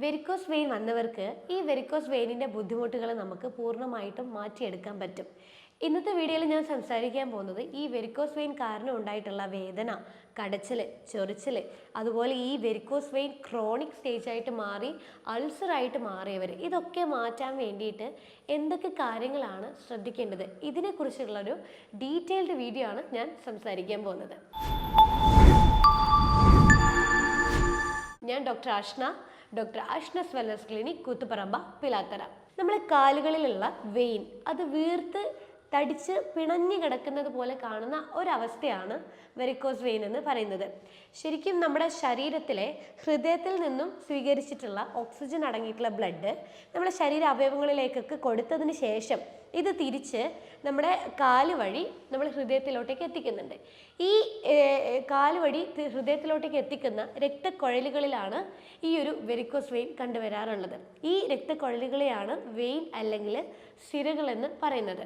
Varicose vein വന്നവർക്ക് ഈ varicose വെയിനിൻ്റെ ബുദ്ധിമുട്ടുകൾ നമുക്ക് പൂർണ്ണമായിട്ടും മാറ്റിയെടുക്കാൻ പറ്റും. ഇന്നത്തെ വീഡിയോയിൽ ഞാൻ സംസാരിക്കാൻ പോകുന്നത് ഈ വെരിക്കോസ് വെയിൻ കാരണം ഉണ്ടായിട്ടുള്ള വേദന, കടച്ചിൽ, ചൊറിച്ചിൽ, അതുപോലെ ഈ വെരിക്കോസ് വെയിൻ ക്രോണിക് സ്റ്റേജായിട്ട് മാറി അൾസറായിട്ട് മാറിയവർ, ഇതൊക്കെ മാറ്റാൻ വേണ്ടിയിട്ട് എന്തൊക്കെ കാര്യങ്ങളാണ് ശ്രദ്ധിക്കേണ്ടത്, ഇതിനെക്കുറിച്ചുള്ളൊരു ഡീറ്റെയിൽഡ് വീഡിയോ ആണ് ഞാൻ സംസാരിക്കാൻ പോകുന്നത്. ഞാൻ doctor Ashna's wellness clinic, Koothuparamba, Pilathara. നമ്മളെ കാലുകളിലുള്ള വെയിൻ അത് വീർത്ത് തടിച്ച് പിണഞ്ഞു കിടക്കുന്നത് പോലെ കാണുന്ന ഒരവസ്ഥയാണ് വെരിക്കോസ് വെയിൻ എന്ന് പറയുന്നത്. ശരിക്കും നമ്മുടെ ശരീരത്തിലെ ഹൃദയത്തിൽ നിന്നും സ്വീകരിച്ചിട്ടുള്ള ഓക്സിജൻ അടങ്ങിയിട്ടുള്ള ബ്ലഡ് നമ്മുടെ ശരീര അവയവങ്ങളിലേക്കൊക്കെ കൊടുത്തതിന് ശേഷം ഇത് തിരിച്ച് നമ്മുടെ കാല് വഴി നമ്മൾ ഹൃദയത്തിലോട്ടേക്ക് എത്തിക്കുന്നുണ്ട്. ഈ കാല് വഴി ഹൃദയത്തിലോട്ടേക്ക് എത്തിക്കുന്ന രക്തക്കുഴലുകളിലാണ് ഈ ഒരു വെരിക്കോസ് വെയിൻ കണ്ടുവരാറുള്ളത്. ഈ രക്തക്കുഴലുകളെയാണ് വെയിൻ അല്ലെങ്കിൽ സിരകളെന്ന് പറയുന്നത്.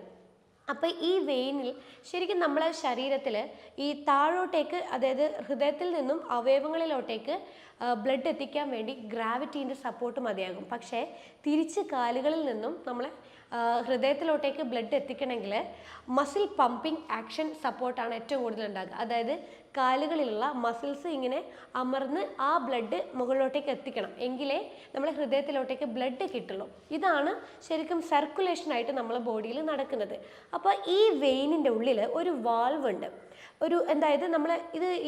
അപ്പോൾ ഈ വെയിനിൽ ശരിക്കും നമ്മളെ ശരീരത്തിൽ ഈ താഴോട്ടേക്ക്, അതായത് ഹൃദയത്തിൽ നിന്നും അവയവങ്ങളിലോട്ടേക്ക് ബ്ലഡ് എത്തിക്കാൻ വേണ്ടി ഗ്രാവിറ്റീൻ്റെ സപ്പോർട്ട് മതിയാകും. പക്ഷേ തിരിച്ച് കാലുകളിൽ നിന്നും നമ്മളെ ഹൃദയത്തിലോട്ടേക്ക് ബ്ലഡ് എത്തിക്കണമെങ്കിൽ മസിൽ പമ്പിങ് ആക്ഷൻ സപ്പോർട്ടാണ് ഏറ്റവും കൂടുതൽ ഉണ്ടാകുക. അതായത് കാലുകളിലുള്ള മസിൽസ് ഇങ്ങനെ അമർന്ന് ആ ബ്ലഡ് മുകളിലോട്ടേക്ക് എത്തിക്കണം, എങ്കിലേ നമ്മുടെ ഹൃദയത്തിലോട്ടേക്ക് ബ്ലഡ് കിട്ടുള്ളൂ. ഇതാണ് ശരിക്കും സർക്കുലേഷനായിട്ട് നമ്മളെ ബോഡിയിൽ നടക്കുന്നത്. അപ്പോൾ ഈ വെയിനിൻ്റെ ഉള്ളിൽ ഒരു വാൾവ് ഉണ്ട്. അതായത്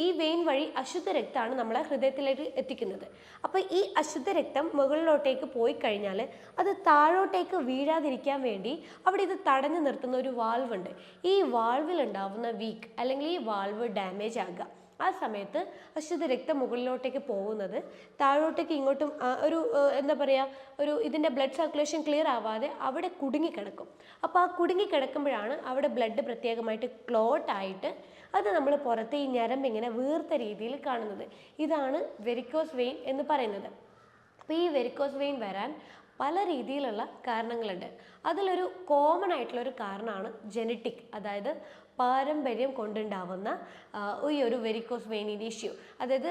ഈ വെയിൻ വഴി അശുദ്ധ രക്തമാണ് നമ്മളെ ഹൃദയത്തിലേക്ക് എത്തിക്കുന്നത്. അപ്പോൾ ഈ അശുദ്ധ രക്തം മുകളിലോട്ടേക്ക് പോയി കഴിഞ്ഞാൽ അത് താഴോട്ടേക്ക് വീഴാതിരിക്കാൻ വേണ്ടി അവിടെ ഇത് തടഞ്ഞു നിർത്തുന്ന ഒരു വാൾവ് ഉണ്ട്. ഈ വാൾവിൽ ഉണ്ടാവുന്ന വീക്ക് അല്ലെങ്കിൽ ഈ വാൾവ് ഡാമേജ് ആകുക, ആ സമയത്ത് അശുദ്ധ രക്തം മുകളിലോട്ടേക്ക് പോകുന്നത് താഴോട്ടേക്ക് ഇങ്ങോട്ടും ഇതിൻ്റെ ബ്ലഡ് സർക്കുലേഷൻ ക്ലിയർ ആവാതെ അവിടെ കുടുങ്ങിക്കിടക്കും. അപ്പോൾ ആ കുടുങ്ങിക്കിടക്കുമ്പോഴാണ് അവിടെ ബ്ലഡ് പ്രത്യേകമായിട്ട് ക്ലോട്ടായിട്ട് അത് നമ്മൾ പുറത്ത് ഈ ഞരമ്പ് ഇങ്ങനെ വീർത്ത രീതിയിൽ കാണുന്നത്. ഇതാണ് വെരിക്കോസ് വെയിൻ എന്ന് പറയുന്നത്. അപ്പോൾ ഈ വെരിക്കോസ് വെയിൻ വരാൻ പല രീതിയിലുള്ള കാരണങ്ങളുണ്ട്. അതിലൊരു കോമൺ ആയിട്ടുള്ളൊരു കാരണമാണ് ജനറ്റിക്, അതായത് പാരമ്പര്യം കൊണ്ടുണ്ടാവുന്ന ഈ ഒരു വെരിക്കോസ് വെയിനിൻ്റെ ഇഷ്യൂ. അതായത്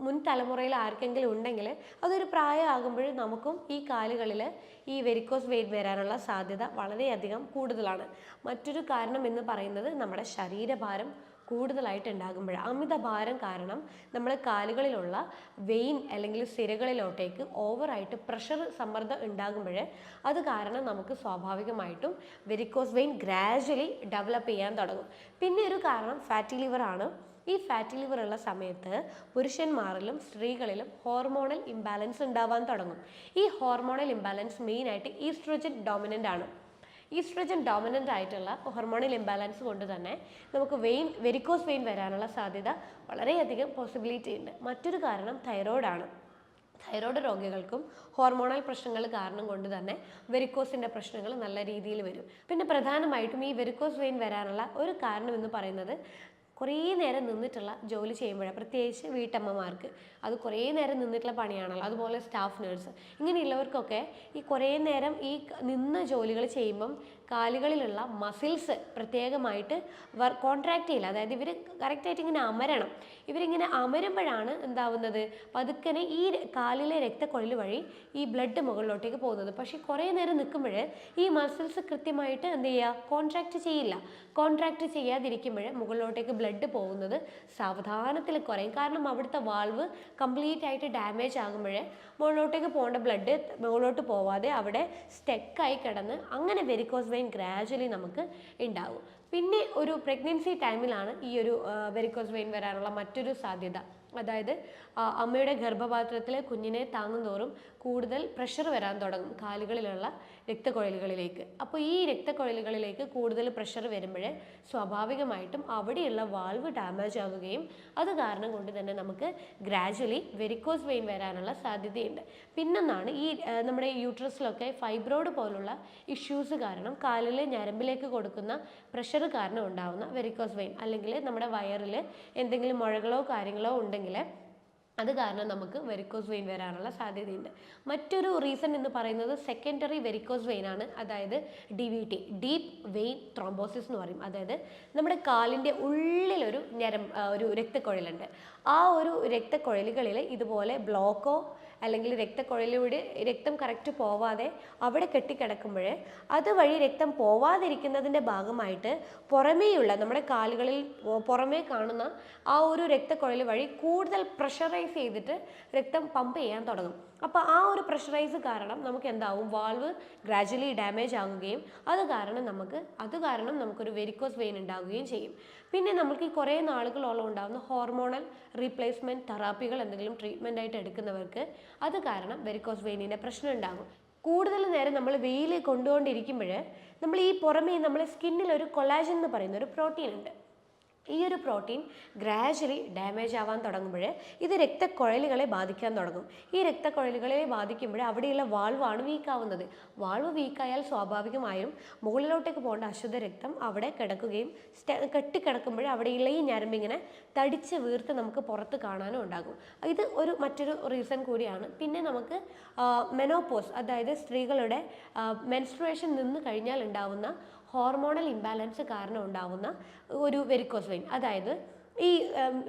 മുൻ തലമുറയിൽ ആർക്കെങ്കിലും ഉണ്ടെങ്കിൽ അതൊരു പ്രായമാകുമ്പോൾ നമുക്കും ഈ കാലുകളിൽ ഈ വെരിക്കോസ് വെയിൻ വരാനുള്ള സാധ്യത വളരെയധികം കൂടുതലാണ്. മറ്റൊരു കാരണം എന്ന് പറയുന്നത് നമ്മുടെ ശരീരഭാരം കൂടുതലായിട്ട് ഉണ്ടാകുമ്പോൾ, അമിതഭാരം കാരണം നമ്മുടെ കാലുകളിലുള്ള വെയിൻ അല്ലെങ്കിൽ സിരകളിലോട്ടേക്ക് ഓവറായിട്ട് സമ്മർദ്ദം ഉണ്ടാകുമ്പോൾ അത് കാരണം നമുക്ക് സ്വാഭാവികമായിട്ടും വെരിക്കോസ് വെയിൻ ഗ്രാജ്വലി ഡെവലപ്പ് ചെയ്യാൻ തുടങ്ങും. പിന്നെ ഒരു കാരണം ഫാറ്റി ലിവർ ആണ്. ഈ ഫാറ്റി ലിവർ ഉള്ള സമയത്ത് പുരുഷന്മാരിലും സ്ത്രീകളിലും ഹോർമോണൽ ഇംബാലൻസ് ഉണ്ടാവാൻ തുടങ്ങും. ഈ ഹോർമോണൽ ഇംബാലൻസ് മെയിനായിട്ട് ഈസ്ട്രോജൻ ഡോമിനൻ്റ് ആണ്. ഈസ്ട്രോജൻ ഡോമിനൻ്റ് ആയിട്ടുള്ള ഹോർമോണൽ ഇംബാലൻസ് കൊണ്ട് തന്നെ നമുക്ക് വെരിക്കോസ് വെയിൻ വരാനുള്ള സാധ്യത വളരെയധികം പോസിബിലിറ്റി ഉണ്ട്. മറ്റൊരു കാരണം തൈറോയ്ഡാണ്. തൈറോയ്ഡ് രോഗികൾക്കും ഹോർമോണൽ പ്രശ്നങ്ങൾ കാരണം കൊണ്ട് തന്നെ വെരിക്കോസിൻ്റെ പ്രശ്നങ്ങൾ നല്ല രീതിയിൽ വരും. പിന്നെ പ്രധാനമായിട്ടും ഈ വെരിക്കോസ് വെയിൻ വരാനുള്ള ഒരു കാരണം എന്ന് പറയുന്നത് കുറേ നേരം നിന്നിട്ടുള്ള ജോലി ചെയ്യുമ്പോഴാണ്. പ്രത്യേകിച്ച് വീട്ടമ്മമാർക്ക് അത് കുറേ നേരം നിന്നിട്ടുള്ള പണിയാണല്ലോ. അതുപോലെ സ്റ്റാഫ് നേഴ്സ്, ഇങ്ങനെയുള്ളവർക്കൊക്കെ ഈ കുറേ നേരം ഈ നിന്ന ജോലികൾ ചെയ്യുമ്പം കാലുകളിലുള്ള മസിൽസ് പ്രത്യേകമായിട്ട് കോൺട്രാക്ട് ചെയ്യില്ല. അതായത് ഇവർ കറക്റ്റായിട്ട് ഇങ്ങനെ അമരണം. ഇവരിങ്ങനെ അമരുമ്പോഴാണ് എന്താവുന്നത്, പതുക്കനെ ഈ കാലിലെ രക്തക്കൊഴൽ വഴി ഈ ബ്ലഡ് മുകളിലോട്ടേക്ക് പോകുന്നത്. പക്ഷേ കുറേ നേരം നിൽക്കുമ്പോൾ ഈ മസിൽസ് കൃത്യമായിട്ട് എന്ത് ചെയ്യുക, കോൺട്രാക്ട് ചെയ്യില്ല. കോൺട്രാക്ട് ചെയ്യാതിരിക്കുമ്പോൾ മുകളിലോട്ടേക്ക് ബ്ലഡ് പോകുന്നത് സാവധാനത്തിൽ കുറയും. കാരണം അവിടുത്തെ വാൾവ് കംപ്ലീറ്റ് ആയിട്ട് ഡാമേജ് ആകുമ്പോൾ മുകളിലോട്ടേക്ക് പോകേണ്ട ബ്ലഡ് മുകളിലോട്ട് പോവാതെ അവിടെ സ്റ്റക്കായി കിടന്ന് അങ്ങനെ വെരിക്കോസ് വെയിൻ ഗ്രാജ്വലി നമുക്ക് ഉണ്ടാവും. പിന്നെ ഒരു പ്രഗ്നൻസി ടൈമിലാണ് ഈ ഒരു വെരിക്കോസ് വെയിൻ വരാനുള്ള മറ്റൊരു സാധ്യത. അതായത് അമ്മയുടെ ഗർഭപാത്രത്തിലെ കുഞ്ഞിനെ താങ്ങുന്തോറും കൂടുതൽ പ്രഷർ വരാൻ തുടങ്ങും കാലുകളിലുള്ള രക്തക്കുഴലുകളിലേക്ക്. അപ്പോൾ ഈ രക്തക്കുഴലുകളിലേക്ക് കൂടുതൽ പ്രഷർ വരുമ്പോൾ സ്വാഭാവികമായിട്ടും അവിടെയുള്ള വാൾവ് ഡാമേജ് ആകുകയും അത് കാരണം കൊണ്ട് തന്നെ നമുക്ക് ഗ്രാജ്വലി വെരിക്കോസ് വെയിൻ വരാനുള്ള സാധ്യതയുണ്ട്. പിന്നൊന്നാണ് ഈ നമ്മുടെ യൂട്രസിലൊക്കെ ഫൈബ്രോയിഡ് പോലുള്ള ഇഷ്യൂസ് കാരണം കാലിലെ ഞരമ്പിലേക്ക് കൊടുക്കുന്ന പ്രഷർ കാരണം ഉണ്ടാകുന്ന വെരിക്കോസ് വെയിൻ, അല്ലെങ്കിൽ നമ്മുടെ വയറിൽ എന്തെങ്കിലും മുഴകളോ കാര്യങ്ങളോ ഉണ്ടെങ്കിൽ അത് കാരണം നമുക്ക് വെരിക്കോസ് വെയിൻ വരാനുള്ള സാധ്യതയുണ്ട്. മറ്റൊരു റീസൺ എന്ന് പറയുന്നത് സെക്കൻഡറി വെരിക്കോസ് വെയിൻ ആണ്. അതായത് DVT, ഡീപ്പ് വെയിൻ ത്രോംബോസിസ് എന്ന് പറയും. അതായത് നമ്മുടെ കാലിൻ്റെ ഉള്ളിലൊരു ഒരു രക്തക്കുഴലുണ്ട്. ആ ഒരു രക്തക്കുഴലുകളിൽ ഇതുപോലെ ബ്ലോക്കോ അല്ലെങ്കിൽ രക്തക്കുഴലിലൂടെ രക്തം കറക്റ്റ് പോവാതെ അവിടെ കെട്ടിക്കിടക്കുമ്പോൾ അതുവഴി രക്തം പോവാതിരിക്കുന്നതിൻ്റെ ഭാഗമായിട്ട് പുറമേയുള്ള നമ്മുടെ കാലുകളിൽ പുറമേ കാണുന്ന ആ ഒരു രക്തക്കുഴൽ വഴി കൂടുതൽ പ്രഷറൈസ് ചെയ്തിട്ട് രക്തം പമ്പ് ചെയ്യാൻ തുടങ്ങും. അപ്പോൾ ആ ഒരു പ്രഷറൈസ് കാരണം നമുക്ക് എന്താവും, വാൾവ് ഗ്രാജുവലി ഡാമേജ് ആകുകയും അത് കാരണം നമുക്കൊരു വെരിക്കോസ് വെയിൻ ഉണ്ടാവുകയും ചെയ്യും. പിന്നെ നമുക്ക് ഈ കുറേ നാളുകളോളം ഉണ്ടാകുന്ന ഹോർമോണൽ റീപ്ലേസ്മെൻറ്റ് തെറാപ്പികൾ എന്തെങ്കിലും ട്രീറ്റ്മെൻ്റ് ആയിട്ട് എടുക്കുന്നവർക്ക് അത് കാരണം വെരിക്കോസ് വെയിനിൻ്റെ പ്രശ്നം ഉണ്ടാകും. കൂടുതൽ നേരം നമ്മൾ വെയിൽ കൊണ്ടുകൊണ്ടിരിക്കുമ്പോൾ നമ്മൾ ഈ പുറമേ നമ്മുടെ സ്കിന്നിൽ ഒരു കൊളാജൻ എന്ന് പറയുന്ന ഒരു പ്രോട്ടീൻ ഉണ്ട്. ഈ ഒരു പ്രോട്ടീൻ ഗ്രാജുവലി ഡാമേജ് ആവാൻ തുടങ്ങുമ്പോൾ ഇത് രക്തക്കുഴലുകളെ ബാധിക്കാൻ തുടങ്ങും. ഈ രക്തക്കുഴലുകളെ ബാധിക്കുമ്പോൾ അവിടെയുള്ള വാൾവാണ് വീക്കാവുന്നത്. വാൾവ് വീക്കായാൽ സ്വാഭാവികമായും മുകളിലോട്ടേക്ക് പോകേണ്ട അശുദ്ധ രക്തം അവിടെ കിടക്കുകയും കെട്ടിക്കിടക്കുമ്പോൾ അവിടെയുള്ള ഈ ഞരമ്പിങ്ങനെ തടിച്ച് വീർത്ത് നമുക്ക് പുറത്ത് കാണാനും ഉണ്ടാകും. ഇത് മറ്റൊരു റീസൺ കൂടിയാണ്. പിന്നെ നമുക്ക് മെനോപോസ്, അതായത് സ്ത്രീകളുടെ മെൻസ്ട്രുവേഷൻ നിന്ന് കഴിഞ്ഞാൽ ഉണ്ടാവുന്ന ഹോർമോണൽ ഇംബാലൻസ് കാരണം ഉണ്ടാവുന്ന ഒരു വെരിക്കോസ് വെയിൻ. അതായത് ഈ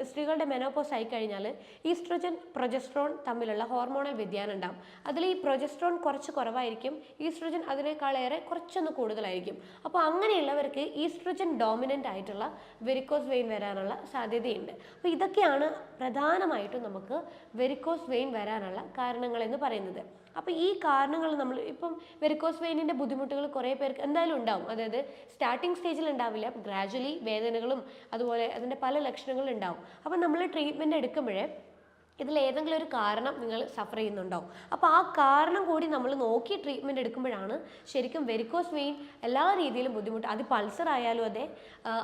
സ്ത്രീകളുടെ മെനോപോസ് ആയിക്കഴിഞ്ഞാൽ ഈസ്ട്രോജൻ പ്രൊജസ്ട്രോൺ തമ്മിലുള്ള ഹോർമോണൽ വ്യതിയാനം ഉണ്ടാകും. അതിൽ ഈ പ്രൊജസ്ട്രോൺ കുറച്ച് കുറവായിരിക്കും, ഈസ്ട്രോജൻ അതിനേക്കാളേറെ കുറച്ചൊന്ന് കൂടുതലായിരിക്കും. അപ്പോൾ അങ്ങനെയുള്ളവർക്ക് ഈസ്ട്രോജൻ ഡോമിനൻ്റ് ആയിട്ടുള്ള വെരിക്കോസ് വെയിൻ വരാനുള്ള സാധ്യതയുണ്ട്. അപ്പോൾ ഇതൊക്കെയാണ് പ്രധാനമായിട്ടും നമുക്ക് വെരിക്കോസ് വെയിൻ വരാനുള്ള കാരണങ്ങളെന്ന് പറയുന്നത്. അപ്പോൾ ഈ കാരണങ്ങൾ നമ്മൾ ഇപ്പം വെരിക്കോസ് വെയിനിൻ്റെ ബുദ്ധിമുട്ടുകൾ കുറേ പേർക്ക് എന്തായാലും ഉണ്ടാവും. അതായത് സ്റ്റാർട്ടിങ് സ്റ്റേജിൽ ഉണ്ടാവില്ല, ഗ്രാജുവലി വേദനകളും അതുപോലെ അതിൻ്റെ പല ലക്ഷണങ്ങളും ഉണ്ടാവും. അപ്പം നമ്മൾ ട്രീറ്റ്മെൻറ്റ് എടുക്കുമ്പോഴേ ഇതിലേതെങ്കിലും ഒരു കാരണം നിങ്ങൾ സഫർ ചെയ്യുന്നുണ്ടാവും. അപ്പോൾ ആ കാരണം കൂടി നമ്മൾ നോക്കി ട്രീറ്റ്മെൻറ്റ് എടുക്കുമ്പോഴാണ് ശരിക്കും വെരിക്കോസ് വെയിൻ എല്ലാ രീതിയിലും ബുദ്ധിമുട്ട്, അതിപ്പോൾ അൾസർ ആയാലും അതെ,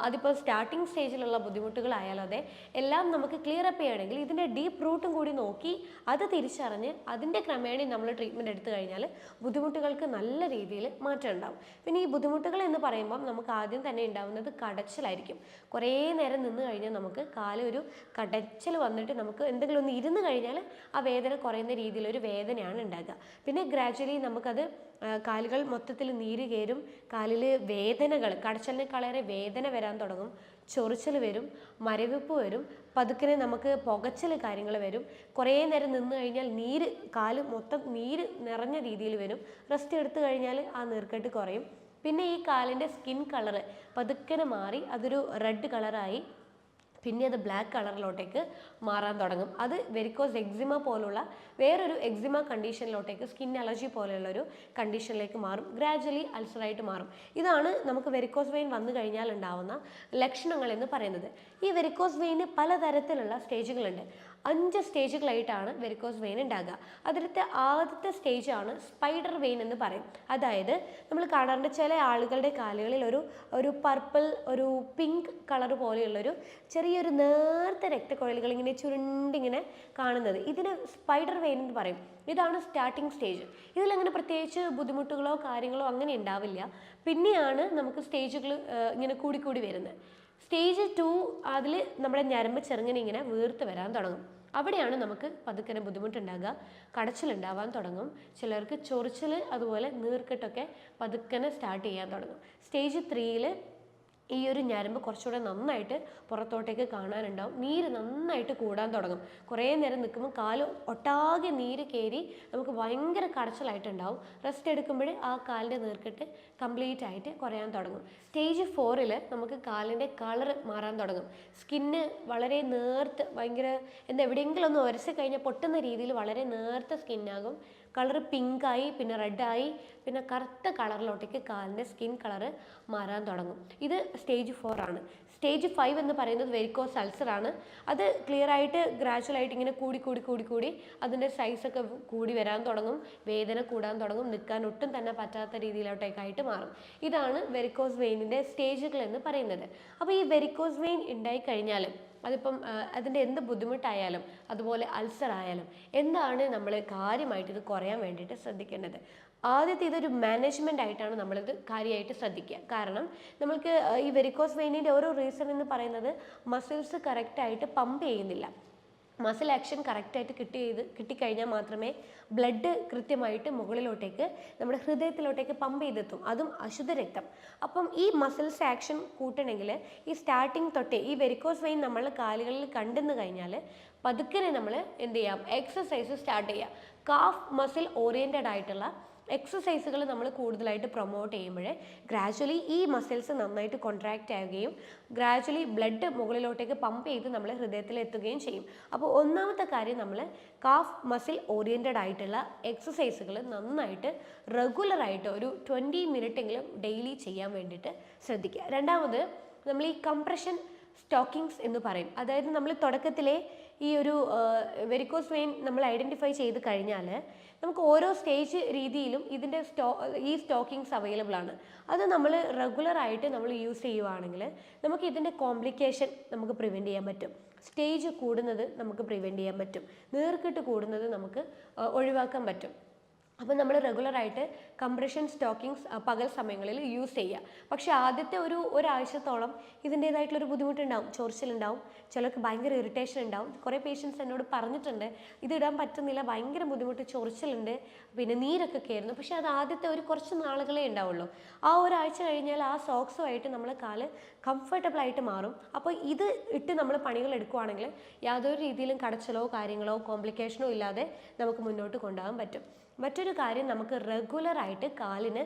അതിപ്പോൾ സ്റ്റാർട്ടിങ് സ്റ്റേജിലുള്ള ബുദ്ധിമുട്ടുകളായാലും അതെ, എല്ലാം നമുക്ക് ക്ലിയർ അപ്പ് ചെയ്യണമെങ്കിൽ ഇതിൻ്റെ ഡീപ്പ് റൂട്ടും കൂടി നോക്കി അത് തിരിച്ചറിഞ്ഞ് അതിൻ്റെ ക്രമേണ നമ്മൾ ട്രീറ്റ്മെൻറ്റ് എടുത്തു കഴിഞ്ഞാൽ ബുദ്ധിമുട്ടുകൾക്ക് നല്ല രീതിയിൽ മാറ്റം ഉണ്ടാവും. പിന്നെ ഈ ബുദ്ധിമുട്ടുകൾ എന്ന് പറയുമ്പം നമുക്ക് ആദ്യം തന്നെ ഉണ്ടാവുന്നത് കടച്ചിലായിരിക്കും. കുറേ നേരം നിന്ന് കഴിഞ്ഞാൽ നമുക്ക് കാലൊരു കടച്ചിൽ വന്നിട്ട് നമുക്ക് എന്തെങ്കിലും ഒന്ന് ഇരുന്ന് കഴിഞ്ഞാൽ ആ വേദന കുറയുന്ന രീതിയിലൊരു വേദനയാണ് ഉണ്ടാകുക. പിന്നെ ഗ്രാജുവലി നമുക്കത് കാലുകൾ മൊത്തത്തിൽ നീര് കയറും, കാലിൽ വേദനകൾ, കടച്ചലിനേക്കാളേറെ വേദന വരാൻ തുടങ്ങും, ചൊറിച്ചൽ വരും, മരവിപ്പ് വരും, പതുക്കിനെ നമുക്ക് പുകച്ചൽ കാര്യങ്ങൾ വരും. കുറേ നേരം നിന്ന് കഴിഞ്ഞാൽ കാല് മൊത്തം നീര് നിറഞ്ഞ രീതിയിൽ വരും. റെസ്റ്റ് എടുത്തു കഴിഞ്ഞാൽ ആ നീർക്കെട്ട് കുറയും. പിന്നെ ഈ കാലിൻ്റെ സ്കിൻ കളറ് പതുക്കനെ മാറി അതൊരു റെഡ് കളറായി പിന്നെ അത് ബ്ലാക്ക് കളറിലോട്ടേക്ക് മാറാൻ തുടങ്ങും. അത് വെരിക്കോസ് എക്സിമ പോലുള്ള വേറൊരു എക്സിമ കണ്ടീഷനിലോട്ടേക്ക്, സ്കിൻ അലർജി പോലെയുള്ളൊരു കണ്ടീഷനിലേക്ക് മാറും. ഗ്രാജുവലി അൾസറായിട്ട് മാറും. ഇതാണ് നമുക്ക് വെരിക്കോസ് വെയിൻ വന്നു കഴിഞ്ഞാൽ ഉണ്ടാവുന്ന ലക്ഷണങ്ങൾ എന്ന് പറയുന്നത്. ഈ വെരിക്കോസ് വെയിന് പലതരത്തിലുള്ള സ്റ്റേജുകളുണ്ട്. 5 സ്റ്റേജുകളായിട്ടാണ് വെരിക്കോസ് വെയിൻ ഉണ്ടാകുക. അതിലത്തെ ആദ്യത്തെ സ്റ്റേജാണ് സ്പൈഡർ വെയിൻ എന്ന് പറയും. അതായത് നമ്മൾ കാണാറുണ്ട് ചില ആളുകളുടെ കാലുകളിൽ ഒരു പർപ്പിൾ, ഒരു പിങ്ക് കളർ പോലെയുള്ളൊരു ചെറിയൊരു നേർത്ത രക്തക്കുഴലുകൾ ഇങ്ങനെ ചുരുണ്ടിങ്ങനെ കാണുന്നത്. ഇതിന് സ്പൈഡർ വെയിൻ എന്ന് പറയും. ഇതാണ് സ്റ്റാർട്ടിങ് സ്റ്റേജ്. ഇതിലങ്ങനെ പ്രത്യേകിച്ച് ബുദ്ധിമുട്ടുകളോ കാര്യങ്ങളോ അങ്ങനെ ഉണ്ടാവില്ല. പിന്നെയാണ് നമുക്ക് സ്റ്റേജുകൾ ഇങ്ങനെ കൂടിക്കൂടി വരുന്നത്. സ്റ്റേജ് 2 അതിൽ നമ്മുടെ ഞരമ്പ് ഇങ്ങനെ വീർത്ത് വരാൻ തുടങ്ങും. അവിടെയാണ് നമുക്ക് പതുക്കനെ ബുദ്ധിമുട്ടുണ്ടാകുക, കടച്ചിലുണ്ടാവാൻ തുടങ്ങും. ചിലർക്ക് ചൊറിച്ചിൽ അതുപോലെ നീർക്കെട്ടൊക്കെ പതുക്കനെ സ്റ്റാർട്ട് ചെയ്യാൻ തുടങ്ങും. സ്റ്റേജ് 3യിൽ ഈ ഒരു ഞരമ്പ് കുറച്ചുകൂടെ നന്നായിട്ട് പുറത്തോട്ടേക്ക് കാണാനുണ്ടാവും. നീര് നന്നായിട്ട് കൂടാൻ തുടങ്ങും. കുറേ നേരം നിൽക്കുമ്പോൾ കാല് ഒട്ടാകെ നീര് കയറി നമുക്ക് ഭയങ്കര കടച്ചിലായിട്ടുണ്ടാവും. റെസ്റ്റ് എടുക്കുമ്പോൾ ആ കാലിൻ്റെ നീർക്കെട്ട് കംപ്ലീറ്റ് ആയിട്ട് കുറയാൻ തുടങ്ങും. സ്റ്റേജ് 4ൽ നമുക്ക് കാലിൻ്റെ കളർ മാറാൻ തുടങ്ങും. സ്കിന്ന് വളരെ നേർത്ത് ഭയങ്കര എവിടെയെങ്കിലും ഒന്ന് ഉരച്ച് കഴിഞ്ഞാൽ പൊട്ടുന്ന രീതിയിൽ വളരെ നേർത്ത സ്കിന്നാകും. കളർ പിങ്കായി, പിന്നെ റെഡായി, പിന്നെ കറുത്ത കളറിലോട്ടേക്ക് കാലിൻ്റെ സ്കിൻ കളറ് മാറാൻ തുടങ്ങും. ഇത് സ്റ്റേജ് 4 ആണ്. സ്റ്റേജ് 5 എന്ന് പറയുന്നത് വെരിക്കോസ് അൾസറാണ്. അത് ക്ലിയറായിട്ട് ഗ്രാജുവലായിട്ട് ഇങ്ങനെ കൂടി അതിൻ്റെ സൈസൊക്കെ കൂടി വരാൻ തുടങ്ങും, വേദന കൂടാൻ തുടങ്ങും, നിൽക്കാൻ ഒട്ടും തന്നെ പറ്റാത്ത രീതിയിലോട്ടേക്കായിട്ട് മാറും. ഇതാണ് വെരിക്കോസ് വെയിനിൻ്റെ സ്റ്റേജുകൾ എന്ന് പറയുന്നത്. അപ്പോൾ ഈ വെരിക്കോസ് വെയിൻ ഉണ്ടായിക്കഴിഞ്ഞാലും അതിപ്പം അതിൻ്റെ എന്ത് ബുദ്ധിമുട്ടായാലും അതുപോലെ അൾസർ ആയാലും എന്താണ് നമ്മൾ കാര്യമായിട്ട് ഇത് കുറയാൻ വേണ്ടിയിട്ട് ശ്രദ്ധിക്കേണ്ടത്? ആദ്യത്തെ ഇതൊരു മാനേജ്മെൻ്റ് ആയിട്ടാണ് നമ്മളിത് കാര്യമായിട്ട് ശ്രദ്ധിക്കുക. കാരണം നമ്മൾക്ക് ഈ വെരിക്കോസ് വെയിനിൻ്റെ ഓരോ റീസൺ എന്ന് പറയുന്നത് മസിൽസ് കറക്റ്റായിട്ട് പമ്പ് ചെയ്യുന്നില്ല. മസിൽ ആക്ഷൻ കറക്റ്റായിട്ട് കിട്ടിക്കഴിഞ്ഞാൽ മാത്രമേ ബ്ലഡ് കൃത്യമായിട്ട് മുകളിലോട്ടേക്ക് നമ്മുടെ ഹൃദയത്തിലോട്ടേക്ക് പമ്പ് ചെയ്തെത്തും, അതും അശുദ്ധ രക്തം. അപ്പം ഈ മസിൽസ് ആക്ഷൻ കൂട്ടണമെങ്കിൽ ഈ സ്റ്റാർട്ടിങ് തൊട്ടേ ഈ വെരിക്കോസ് വെയിൻ നമ്മൾ കാലുകളിൽ കണ്ടെന്ന് കഴിഞ്ഞാൽ പതുക്കനെ നമ്മൾ എന്ത് ചെയ്യാം, എക്സസൈസ് സ്റ്റാർട്ട് ചെയ്യുക. കാഫ് മസിൽ ഓറിയൻറ്റഡ് ആയിട്ടുള്ള എക്സസൈസുകൾ നമ്മൾ കൂടുതലായിട്ട് പ്രൊമോട്ട് ചെയ്യുമ്പോൾ ഗ്രാജ്വലി ഈ മസിൽസ് നന്നായിട്ട് കോൺട്രാക്റ്റ് ആവുകയും ഗ്രാജ്വലി ബ്ലഡ് മുകളിലോട്ടേക്ക് പമ്പ് ചെയ്ത് നമ്മൾ ഹൃദയത്തിൽ എത്തുകയും ചെയ്യും. അപ്പോൾ ഒന്നാമത്തെ കാര്യം, നമ്മൾ കാഫ് മസിൽ ഓറിയൻറ്റഡ് ആയിട്ടുള്ള എക്സസൈസുകൾ നന്നായിട്ട് റെഗുലറായിട്ട് ഒരു 20 മിനിറ്റെങ്കിലും ഡെയിലി ചെയ്യാൻ വേണ്ടിയിട്ട് ശ്രദ്ധിക്കുക. രണ്ടാമത്, നമ്മൾ ഈ കംപ്രഷൻ സ്റ്റോക്കിങ്സ് എന്ന് പറയും. അതായത് നമ്മൾ തുടക്കത്തിലെ ഈ ഒരു വെരിക്കോസ് വെയിൻ നമ്മൾ ഐഡൻറ്റിഫൈ ചെയ്ത് കഴിഞ്ഞാൽ നമുക്ക് ഓരോ സ്റ്റേജ് രീതിയിലും ഇതിൻ്റെ ഈ സ്റ്റോക്കിങ്സ് അവൈലബിൾ ആണ്. അത് നമ്മൾ റെഗുലറായിട്ട് നമ്മൾ യൂസ് ചെയ്യുവാണെങ്കിൽ നമുക്ക് ഇതിൻ്റെ കോംപ്ലിക്കേഷൻ നമുക്ക് പ്രിവെൻറ്റ് ചെയ്യാൻ പറ്റും. സ്റ്റേജ് കൂടുന്നത് നമുക്ക് പ്രിവെൻറ്റ് ചെയ്യാൻ പറ്റും. നീർക്കെട്ട് കൂടുന്നത് നമുക്ക് ഒഴിവാക്കാൻ പറ്റും. അപ്പോൾ നമ്മൾ റെഗുലറായിട്ട് കംപ്രഷൻ സ്റ്റോക്കിങ്സ് പകൽ സമയങ്ങളിൽ യൂസ് ചെയ്യുക. പക്ഷേ ആദ്യത്തെ ഒരാഴ്ചത്തോളം ഇതിൻ്റേതായിട്ടുള്ളൊരു ബുദ്ധിമുട്ടുണ്ടാവും, ചൊറിച്ചിലുണ്ടാവും, ചിലർക്ക് ഭയങ്കര ഇറിറ്റേഷൻ ഉണ്ടാവും. കുറേ പേഷ്യൻസ് എന്നോട് പറഞ്ഞിട്ടുണ്ട് ഇത് ഇടാൻ പറ്റുന്നില്ല, ഭയങ്കര ബുദ്ധിമുട്ട്, ചൊറിച്ചിലുണ്ട്, പിന്നെ നീരൊക്കെ കയറുന്നു. പക്ഷേ അത് ആദ്യത്തെ കുറച്ച് നാളുകളേ ഉണ്ടാവുള്ളൂ. ആ ഒരാഴ്ച കഴിഞ്ഞാൽ ആ സോക്സുമായിട്ട് നമ്മൾ കാല് കംഫർട്ടബിൾ ആയിട്ട് മാറും. അപ്പോൾ ഇത് ഇട്ട് നമ്മൾ പണികൾ എടുക്കുകയാണെങ്കിൽ യാതൊരു രീതിയിലും കടച്ചിലോ കാര്യങ്ങളോ കോംപ്ലിക്കേഷനോ ഇല്ലാതെ നമുക്ക് മുന്നോട്ട് കൊണ്ടുപോകാൻ പറ്റും. മറ്റൊരു കാര്യം, നമുക്ക് റെഗുലറായിട്ട് കാലിന്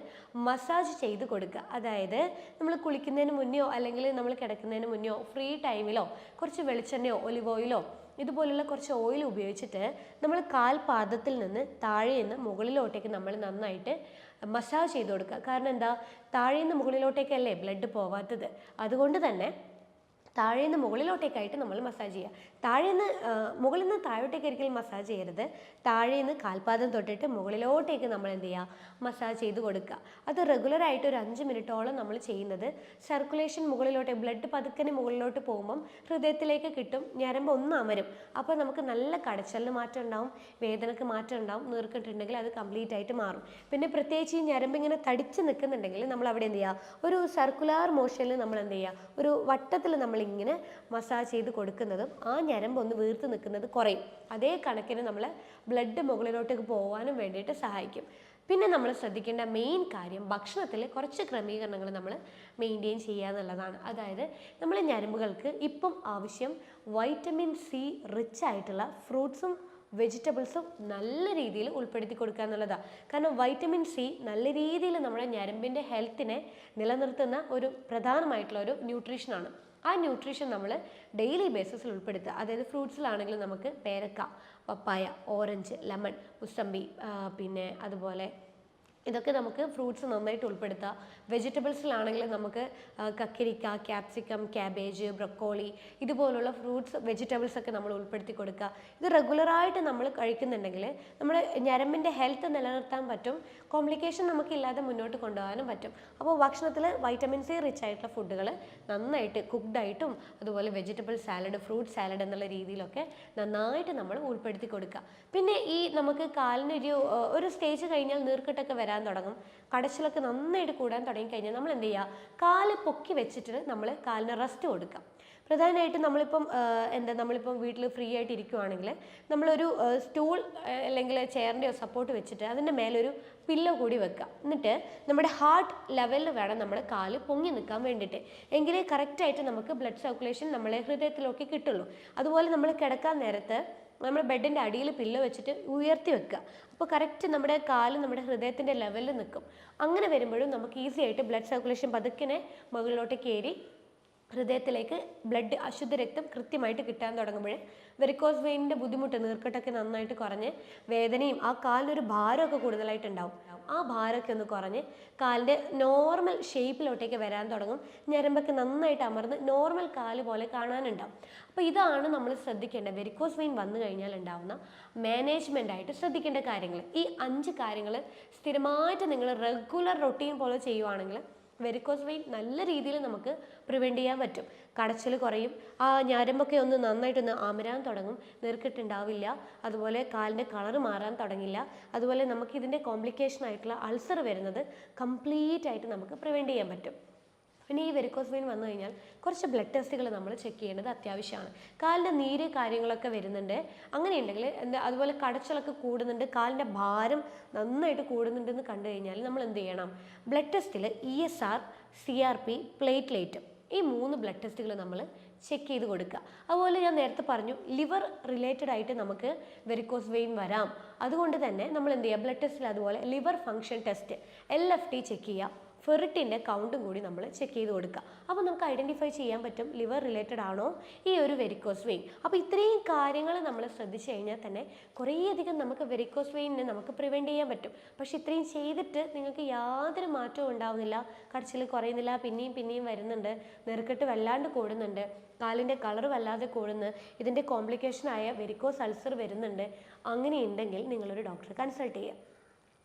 മസാജ് ചെയ്ത് കൊടുക്കുക. അതായത് നമ്മൾ കുളിക്കുന്നതിന് മുന്നെയോ അല്ലെങ്കിൽ നമ്മൾ കിടക്കുന്നതിന് മുന്നെയോ ഫ്രീ ടൈമിലോ കുറച്ച് വെളിച്ചെണ്ണയോ ഒലിവ് ഓയിലോ ഇതുപോലുള്ള കുറച്ച് ഓയിൽ ഉപയോഗിച്ചിട്ട് നമ്മൾ കാൽപാദത്തിൽ നിന്ന് താഴെ നിന്ന് മുകളിലോട്ടേക്ക് നമ്മൾ നന്നായിട്ട് മസാജ് ചെയ്ത് കൊടുക്കുക. കാരണം എന്താ, താഴെ നിന്ന് മുകളിലോട്ടേക്കല്ലേ ബ്ലഡ് പോവാത്തത്. അതുകൊണ്ട് തന്നെ താഴേന്ന് മുകളിലോട്ടേക്കായിട്ട് നമ്മൾ മസാജ് ചെയ്യുക. മുകളിൽ നിന്ന് താഴോട്ടേക്ക് ഒരിക്കലും മസാജ് ചെയ്യരുത്. താഴേന്ന് കാൽപാദം തൊട്ടിട്ട് മുകളിലോട്ടേക്ക് നമ്മൾ എന്ത് ചെയ്യുക, മസാജ് ചെയ്ത് കൊടുക്കുക. അത് റെഗുലറായിട്ട് ഒരു 5 മിനിറ്റോളം നമ്മൾ ചെയ്യുന്നത് സർക്കുലേഷൻ മുകളിലോട്ട്, ബ്ലഡ് പതുക്കനെ മുകളിലോട്ട് പോകുമ്പം ഹൃദയത്തിലേക്ക് കിട്ടും, ഞരമ്പ് ഒന്ന് അമരും. അപ്പോൾ നമുക്ക് നല്ല കടച്ചലിന് മാറ്റം ഉണ്ടാവും, വേദനക്ക് മാറ്റം ഉണ്ടാവും, നീർക്കെട്ടുണ്ടെങ്കിൽ അത് കംപ്ലീറ്റ് ആയിട്ട് മാറും. പിന്നെ പ്രത്യേകിച്ച് ഈ ഞരമ്പ് ഇങ്ങനെ തടിച്ച് നിൽക്കുന്നുണ്ടെങ്കിൽ നമ്മൾ അവിടെ എന്ത് ചെയ്യുക, ഒരു സർക്കുലാർ മോഷനിൽ നമ്മൾ എന്ത് ചെയ്യുക, ഒരു വട്ടത്തിൽ നമ്മൾ ഇങ്ങനെ മസാജ് ചെയ്ത് കൊടുക്കുന്നതും ആ ഞരമ്പ് ഒന്ന് വീർത്ത് നിൽക്കുന്നത് കുറയും. അതേ കണക്കിന് നമ്മൾ ബ്ലഡ് മുകളിലോട്ടേക്ക് പോകാനും വേണ്ടിയിട്ട് സഹായിക്കും. പിന്നെ നമ്മൾ ശ്രദ്ധിക്കേണ്ട മെയിൻ കാര്യം, ഭക്ഷണത്തിൽ കുറച്ച് ക്രമീകരണങ്ങൾ നമ്മൾ മെയിൻറ്റെയിൻ ചെയ്യുക എന്നുള്ളതാണ്. അതായത് നമ്മൾ ഞരമ്പുകൾക്ക് ഇപ്പം ആവശ്യം വൈറ്റമിൻ സി റിച്ച് ആയിട്ടുള്ള ഫ്രൂട്ട്സും വെജിറ്റബിൾസും നല്ല രീതിയിൽ ഉൾപ്പെടുത്തി കൊടുക്കുക എന്നുള്ളതാണ്. കാരണം വൈറ്റമിൻ സി നല്ല രീതിയിൽ നമ്മുടെ ഞരമ്പിൻ്റെ ഹെൽത്തിനെ നിലനിർത്തുന്ന ഒരു പ്രധാനമായിട്ടുള്ള ഒരു ന്യൂട്രീഷനാണ്. ആ ന്യൂട്രീഷൻ നമ്മൾ ഡെയിലി ബേസിസിൽ ഉൾപ്പെടുത്തുക. അതായത് ഫ്രൂട്ട്സിലാണെങ്കിൽ നമുക്ക് പേരക്ക, പപ്പായ, ഓറഞ്ച്, ലെമൺ, മുസമ്പി, പിന്നെ അതുപോലെ ഇതൊക്കെ നമുക്ക് ഫ്രൂട്ട്സ് നന്നായിട്ട് ഉൾപ്പെടുത്തുക. വെജിറ്റബിൾസിലാണെങ്കിൽ നമുക്ക് കക്കിരിക്ക, ക്യാപ്സിക്കം, ക്യാബേജ്, ബ്രൊക്കോളി ഇതുപോലുള്ള ഫ്രൂട്ട്സ് വെജിറ്റബിൾസ് ഒക്കെ നമ്മൾ ഉൾപ്പെടുത്തി കൊടുക്കുക. ഇത് റെഗുലറായിട്ട് നമ്മൾ കഴിക്കുന്നുണ്ടെങ്കിൽ നമ്മൾ ഞരമ്പിൻ്റെ ഹെൽത്ത് നിലനിർത്താൻ പറ്റും, കോംപ്ലിക്കേഷൻ നമുക്കില്ലാതെ മുന്നോട്ട് കൊണ്ടുപോകാനും പറ്റും. അപ്പോൾ ഭക്ഷണത്തിൽ വൈറ്റമിൻ സി റിച്ച് ആയിട്ടുള്ള ഫുഡുകൾ നന്നായിട്ട് കുക്ക്ഡായിട്ടും അതുപോലെ വെജിറ്റബിൾ സാലഡ്, ഫ്രൂട്ട് സാലഡ് എന്നുള്ള രീതിയിലൊക്കെ നന്നായിട്ട് നമ്മൾ ഉൾപ്പെടുത്തി കൊടുക്കുക. പിന്നെ ഈ നമുക്ക് കാലിന് ഒരു സ്റ്റേജ് കഴിഞ്ഞാൽ നീർക്കെട്ടൊക്കെ വരാൻ തുടങ്ങും, കടച്ചിലൊക്കെ നന്നായിട്ട് കൂടാൻ തുടങ്ങി കഴിഞ്ഞാൽ നമ്മൾ എന്ത് ചെയ്യുക, കാല് പൊക്കി വെച്ചിട്ട് നമ്മൾ കാലിന് റെസ്റ്റ് കൊടുക്കാം. പ്രധാനമായിട്ടും നമ്മളിപ്പം വീട്ടിൽ ഫ്രീ ആയിട്ട് ഇരിക്കുവാണെങ്കിൽ നമ്മളൊരു സ്റ്റൂൾ അല്ലെങ്കിൽ ചെയറിൻ്റെയോ സപ്പോർട്ട് വെച്ചിട്ട് അതിൻ്റെ മേലൊരു പില്ലോ കൂടി വെക്കുക. എന്നിട്ട് നമ്മുടെ ഹാർട്ട് ലെവലിൽ വേണം നമ്മൾ കാല് പൊങ്ങി നിൽക്കാൻ വേണ്ടിയിട്ട്. എങ്കിലേ കറക്റ്റായിട്ട് നമുക്ക് ബ്ലഡ് സർക്കുലേഷൻ നമ്മളെ ഹൃദയത്തിലൊക്കെ കിട്ടുള്ളൂ. അതുപോലെ നമ്മൾ കിടക്കാൻ നേരത്ത് നമ്മൾ ബെഡിൻ്റെ അടിയിൽ പില്ലോ വെച്ചിട്ട് ഉയർത്തി വെക്കുക. അപ്പോൾ കറക്റ്റ് നമ്മുടെ കാല് നമ്മുടെ ഹൃദയത്തിൻ്റെ ലെവലിൽ നിൽക്കും. അങ്ങനെ വരുമ്പോഴും നമുക്ക് ഈസി ആയിട്ട് ബ്ലഡ് സർക്കുലേഷൻ പതുക്കിനെ മുകളിലോട്ട് കയറി ഹൃദയത്തിലേക്ക് ബ്ലഡ്, അശുദ്ധ രക്തം കൃത്യമായിട്ട് കിട്ടാൻ തുടങ്ങുമ്പോൾ വെരിക്കോസ് വെയിനിൻ്റെ ബുദ്ധിമുട്ട്, നീർക്കെട്ടൊക്കെ നന്നായിട്ട് കുറഞ്ഞ് വേദനയും ആ കാലിനൊരു ഭാരമൊക്കെ കൂടുതലായിട്ടുണ്ടാവും. ആ ഭാരമൊക്കെ ഒന്ന് കുറഞ്ഞ് കാലിൻ്റെ നോർമൽ ഷേപ്പിലോട്ടേക്ക് വരാൻ തുടങ്ങും. ഞരമ്പൊക്കെ നന്നായിട്ട് അമർന്ന് നോർമൽ കാല് പോലെ കാണാനുണ്ടാവും. അപ്പോൾ ഇതാണ് നമ്മൾ ശ്രദ്ധിക്കേണ്ടത്. വെരിക്കോസ് വെയിൻ വന്നു കഴിഞ്ഞാൽ ഉണ്ടാവുന്ന മാനേജ്മെൻറ്റായിട്ട് ശ്രദ്ധിക്കേണ്ട കാര്യങ്ങൾ. ഈ 5 കാര്യങ്ങൾ സ്ഥിരമായിട്ട് നിങ്ങൾ റെഗുലർ റൊട്ടീൻ പോലെ ചെയ്യുവാണെങ്കിൽ വെരിക്കോസ് വെയിൻ നല്ല രീതിയിൽ നമുക്ക് പ്രിവെൻറ്റ് ചെയ്യാൻ പറ്റും. കടച്ചിൽ കുറയും, ആ ഞരമ്പൊക്കെ ഒന്ന് നന്നായിട്ടൊന്ന് അമരാൻ തുടങ്ങും, നീർക്കെട്ടുണ്ടാവില്ല, അതുപോലെ കാലിൻ്റെ കളറ് മാറാൻ തുടങ്ങില്ല. അതുപോലെ നമുക്ക് ഇതിൻ്റെ കോംപ്ലിക്കേഷൻ ആയിട്ടുള്ള അൾസർ വരുന്നത് കംപ്ലീറ്റ് ആയിട്ട് നമുക്ക് പ്രിവെൻറ്റ് ചെയ്യാൻ പറ്റും. പിന്നെ ഈ വെരിക്കോസ് വെയിൻ വന്നു കഴിഞ്ഞാൽ കുറച്ച് ബ്ലഡ് ടെസ്റ്റുകൾ നമ്മൾ ചെക്ക് ചെയ്യേണ്ടത് അത്യാവശ്യമാണ്. കാലിൻ്റെ നീര് കാര്യങ്ങളൊക്കെ വരുന്നുണ്ട്, അങ്ങനെയുണ്ടെങ്കിൽ അതുപോലെ കടച്ചിലൊക്കെ കൂടുന്നുണ്ട്, കാലിൻ്റെ ഭാരം നന്നായിട്ട് കൂടുന്നുണ്ടെന്ന് കണ്ടു കഴിഞ്ഞാൽ നമ്മൾ എന്ത് ചെയ്യണം, ബ്ലഡ് ടെസ്റ്റിൽ ESR, CRP, പ്ലേറ്റ്ലേറ്റ് ഈ 3 ബ്ലഡ് ടെസ്റ്റുകൾ നമ്മൾ ചെക്ക് ചെയ്ത് കൊടുക്കുക. അതുപോലെ ഞാൻ നേരത്തെ പറഞ്ഞു ലിവർ റിലേറ്റഡ് ആയിട്ട് നമുക്ക് വെരിക്കോസ് വെയിൻ വരാം. അതുകൊണ്ട് തന്നെ നമ്മൾ എന്ത് ചെയ്യുക, ബ്ലഡ് ടെസ്റ്റിൽ അതുപോലെ liver function test LFT check ചെയ്യുക, ഫെറിറ്റിൻ്റെ കൗണ്ടും കൂടി നമ്മൾ ചെക്ക് ചെയ്ത് കൊടുക്കുക. അപ്പോൾ നമുക്ക് ഐഡൻറ്റിഫൈ ചെയ്യാൻ പറ്റും ലിവർ റിലേറ്റഡ് ആണോ ഈ ഒരു വെരിക്കോസ് വെയിൻ. അപ്പോൾ ഇത്രയും കാര്യങ്ങൾ നമ്മൾ ശ്രദ്ധിച്ചു കഴിഞ്ഞാൽ തന്നെ കുറേയധികം നമുക്ക് വെരിക്കോസ് വെയിനിനെ നമുക്ക് പ്രിവെൻറ്റ് ചെയ്യാൻ പറ്റും. പക്ഷേ ഇത്രയും ചെയ്തിട്ട് നിങ്ങൾക്ക് യാതൊരു മാറ്റവും ഉണ്ടാവുന്നില്ല, കടച്ചിൽ കുറയുന്നില്ല, പിന്നെയും വരുന്നുണ്ട്, നെറുക്കെട്ട് വല്ലാണ്ട് കൂടുന്നുണ്ട്, കാലിൻ്റെ കളർ വല്ലാതെ കൂടുന്നു, ഇതിൻ്റെ കോംപ്ലിക്കേഷനായ വെരിക്കോസ് അൾസർ വരുന്നുണ്ട്, അങ്ങനെയുണ്ടെങ്കിൽ നിങ്ങളൊരു ഡോക്ടറെ കൺസൾട്ട് ചെയ്യുക.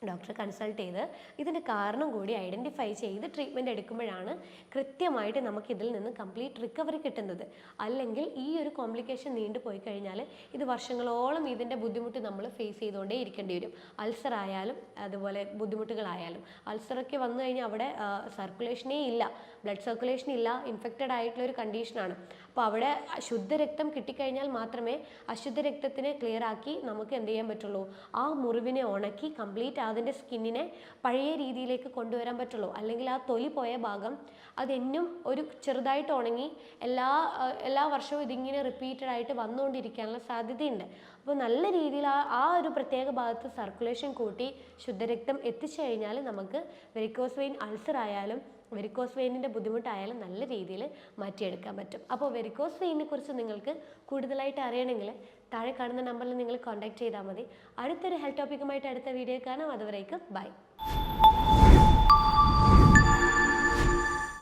ഡോക്ടറെ കൺസൾട്ട് ചെയ്ത് ഇതിൻ്റെ കാരണം കൂടി ഐഡൻറ്റിഫൈ ചെയ്ത് ട്രീറ്റ്മെൻറ്റ് എടുക്കുമ്പോഴാണ് കൃത്യമായിട്ട് നമുക്കിതിൽ നിന്ന് കംപ്ലീറ്റ് റിക്കവറി കിട്ടുന്നത്. അല്ലെങ്കിൽ ഈ ഒരു കോംപ്ലിക്കേഷൻ നീണ്ടു പോയി കഴിഞ്ഞാൽ ഇത് വർഷങ്ങളോളം ഇതിൻ്റെ ബുദ്ധിമുട്ട് നമ്മൾ ഫേസ് ചെയ്തുകൊണ്ടേ ഇരിക്കേണ്ടി വരും. അൾസർ ആയാലും അതുപോലെ ബുദ്ധിമുട്ടുകളായാലും. അൾസറൊക്കെ വന്നു കഴിഞ്ഞാൽ അവിടെ സർക്കുലേഷനേ ഇല്ല, ബ്ലഡ് സർക്കുലേഷൻ ഇല്ല, ഇൻഫെക്റ്റഡ് ആയിട്ടുള്ള ഒരു കണ്ടീഷനാണ്. അപ്പോൾ അവിടെ ശുദ്ധരക്തം കിട്ടിക്കഴിഞ്ഞാൽ മാത്രമേ അശുദ്ധ രക്തത്തിനെ ക്ലിയർ ആക്കി നമുക്ക് എന്ത് ചെയ്യാൻ പറ്റുള്ളൂ, ആ മുറിവിനെ ഉണക്കി കംപ്ലീറ്റ് അതിൻ്റെ സ്കിന്നിനെ പഴയ രീതിയിലേക്ക് കൊണ്ടുവരാൻ പറ്റുള്ളൂ. അല്ലെങ്കിൽ ആ തൊലി പോയ ഭാഗം അതെന്നും ഒരു ചെറുതായിട്ട് ഉണങ്ങി എല്ലാ വർഷവും ഇതിങ്ങനെ റിപ്പീറ്റഡ് ആയിട്ട് വന്നുകൊണ്ടിരിക്കാനുള്ള സാധ്യതയുണ്ട്. അപ്പോൾ നല്ല രീതിയിൽ ആ ഒരു പ്രത്യേക ഭാഗത്ത് സർക്കുലേഷൻ കൂട്ടി ശുദ്ധരക്തം എത്തിച്ചു കഴിഞ്ഞാൽ നമുക്ക് വെരിക്കോസ് വെയിൻ അൾസർ ആയാലും വെരിക്കോസ് വെയിനിൻ്റെ ബുദ്ധിമുട്ടായാലും നല്ല രീതിയിൽ മാറ്റിയെടുക്കാൻ പറ്റും. അപ്പോൾ വെരിക്കോസ് വെയിനെ കുറിച്ച് നിങ്ങൾക്ക് കൂടുതലായിട്ട് അറിയണമെങ്കിൽ താഴെ കാണുന്ന നമ്പറിൽ നിങ്ങൾ കോൺടാക്ട് ചെയ്താൽ മതി. അടുത്തൊരു ഹെൽത്ത് ടോപ്പിക്കുമായിട്ട് അടുത്ത വീഡിയോ കാണാം. അതുവരേക്കും ബൈ.